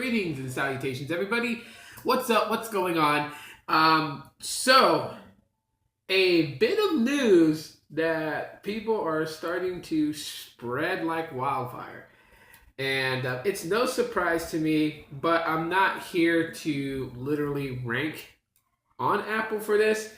Greetings and salutations, everybody. What's up? What's going on? So, a bit of news that people are starting to spread like wildfire. And it's no surprise to me, but I'm not here to literally rank on Apple for this.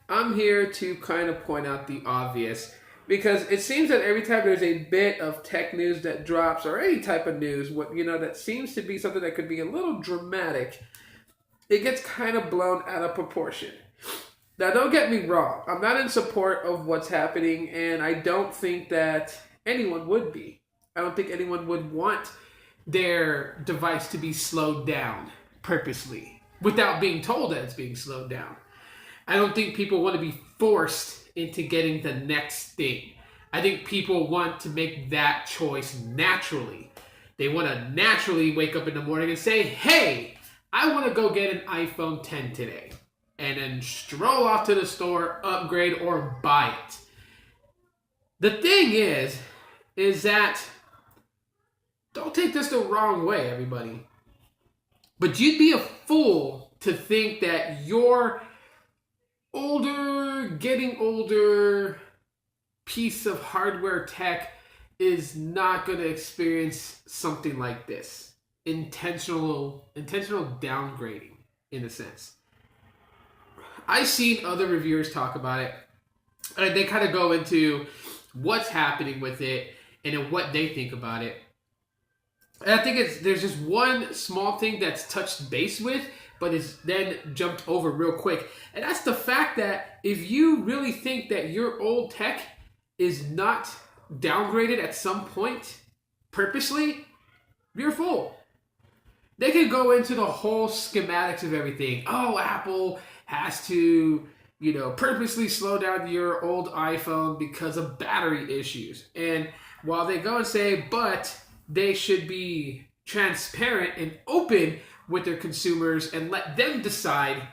I'm here to kind of point out the obvious. Because it seems that every time there's a bit of tech news that drops, or any type of news, that seems to be something that could be a little dramatic, it gets kind of blown out of proportion. Now, don't get me wrong. I'm not in support of what's happening, and I don't think that anyone would be. I don't think anyone would want their device to be slowed down purposely without being told that it's being slowed down. I don't think people want to be forced into getting the next thing. I think people want to make that choice naturally. They want to naturally wake up in the morning and say, hey, I want to go get an iPhone 10 today. And then stroll off to the store, upgrade, or buy it. The thing is that, don't take this the wrong way, everybody. But you'd be a fool to think that your getting older piece of hardware tech is not going to experience something like this. Intentional downgrading, in a sense. I've seen other reviewers talk about it, and they kind of go into what's happening with it and what they think about it. And I think there's just one small thing that's touched base with, but is then jumped over real quick. And that's the fact that if you really think that your old tech is not downgraded at some point purposely, you're a fool. They can go into the whole schematics of everything. Oh, Apple has to, purposely slow down your old iPhone because of battery issues. And while they go and say, but they should be transparent and open with their consumers and let them decide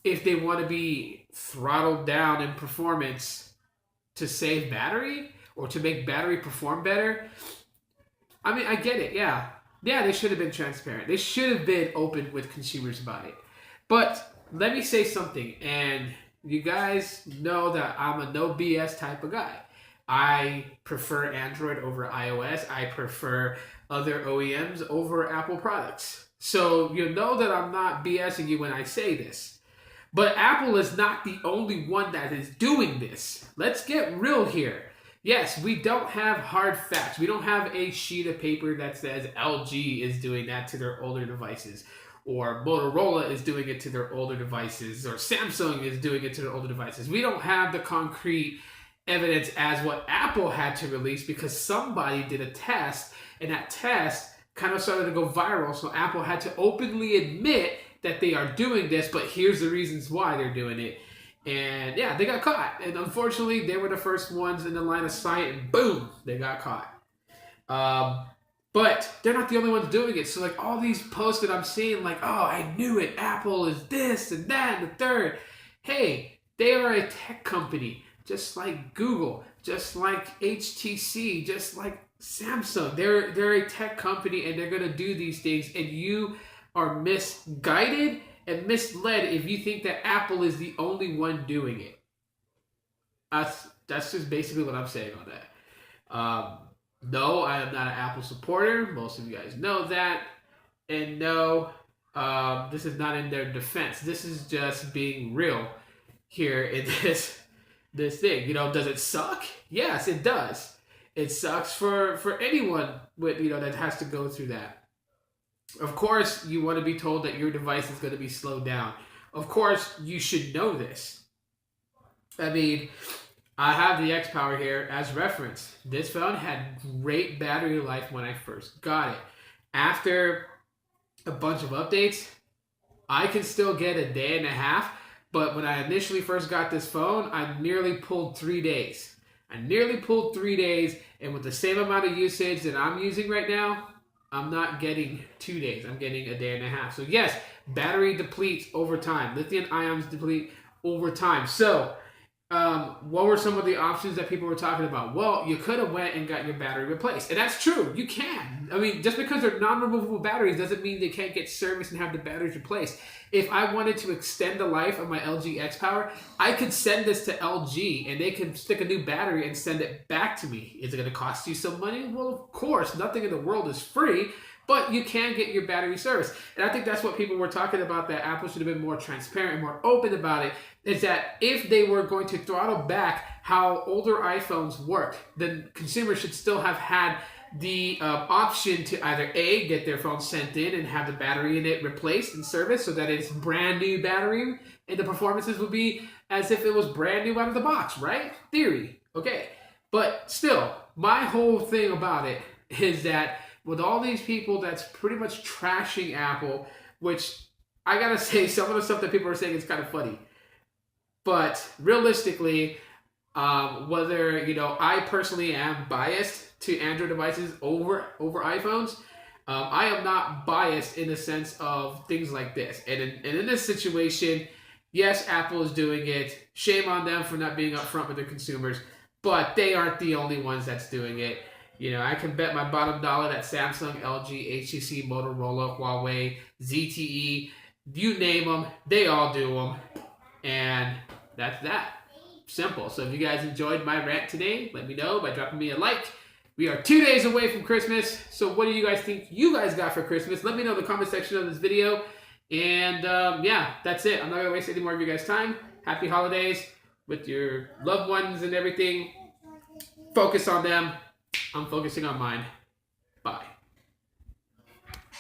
if they want to be throttled down in performance to save battery or to make battery perform better. I mean, I get it, yeah. Yeah, they should have been transparent. They should have been open with consumers about it. But let me say something, and you guys know that I'm a no BS type of guy. I prefer Android over iOS. I prefer other OEMs over Apple products. So you know that I'm not BSing you when I say this. But Apple is not the only one that is doing this. Let's get real here. Yes, we don't have hard facts. We don't have a sheet of paper that says LG is doing that to their older devices, or Motorola is doing it to their older devices, or Samsung is doing it to their older devices. We don't have the concrete evidence as what Apple had to release because somebody did a test, and that test kind of started to go viral. So Apple had to openly admit that they are doing this, but here's the reasons why they're doing it. And yeah, they got caught. And unfortunately, they were the first ones in the line of sight, and boom, they got caught. But they're not the only ones doing it. So like all these posts that I'm seeing, like, oh, I knew it. Apple is this and that and the third. Hey, they are a tech company, just like Google, just like HTC, just like Samsung. They're a tech company, and they're going to do these things, and you are misguided and misled if you think that Apple is the only one doing it. That's just basically what I'm saying on that. No, I am not an Apple supporter. Most of you guys know that. And no, this is not in their defense. This is just being real here in this thing. Does it suck? Yes, it does. It sucks for anyone with that has to go through that. Of course, you want to be told that your device is going to be slowed down. Of course, you should know this. I mean, I have the X Power here as reference. This phone had great battery life when I first got it. After a bunch of updates, I can still get a day and a half. But when I initially first got this phone, I nearly pulled 3 days. And with the same amount of usage that I'm using right now, I'm not getting 2 days. I'm getting a day and a half. So yes, battery depletes over time. Lithium ions deplete over time. So what were some of the options that people were talking about? Well, you could have went and got your battery replaced, and that's true. You can. I mean, just because they're non-removable batteries doesn't mean they can't get serviced and have the batteries replaced. If I wanted to extend the life of my LG X Power, I could send this to LG, and they can stick a new battery and send it back to me. Is it going to cost you some money? Well, of course, nothing in the world is free. But you can get your battery serviced. And I think that's what people were talking about, that Apple should have been more transparent and more open about it, is that if they were going to throttle back how older iPhones work, then consumers should still have had the option to either A, get their phone sent in and have the battery in it replaced and serviced so that it's brand new battery and the performances would be as if it was brand new out of the box, right? Theory. Okay. But still, my whole thing about it is that with all these people that's pretty much trashing Apple, which I gotta say, some of the stuff that people are saying is kind of funny. But realistically, whether, I personally am biased to Android devices over iPhones, I am not biased in the sense of things like this. And in this situation, yes, Apple is doing it. Shame on them for not being upfront with their consumers. But they aren't the only ones that's doing it. I can bet my bottom dollar that Samsung, LG, HTC, Motorola, Huawei, ZTE, you name them, they all do them. And that's that. Simple. So if you guys enjoyed my rant today, let me know by dropping me a like. We are 2 days away from Christmas. So what do you guys think you guys got for Christmas? Let me know in the comment section of this video. And yeah, that's it. I'm not going to waste any more of you guys' time. Happy holidays with your loved ones and everything. Focus on them. I'm focusing on mine. Bye.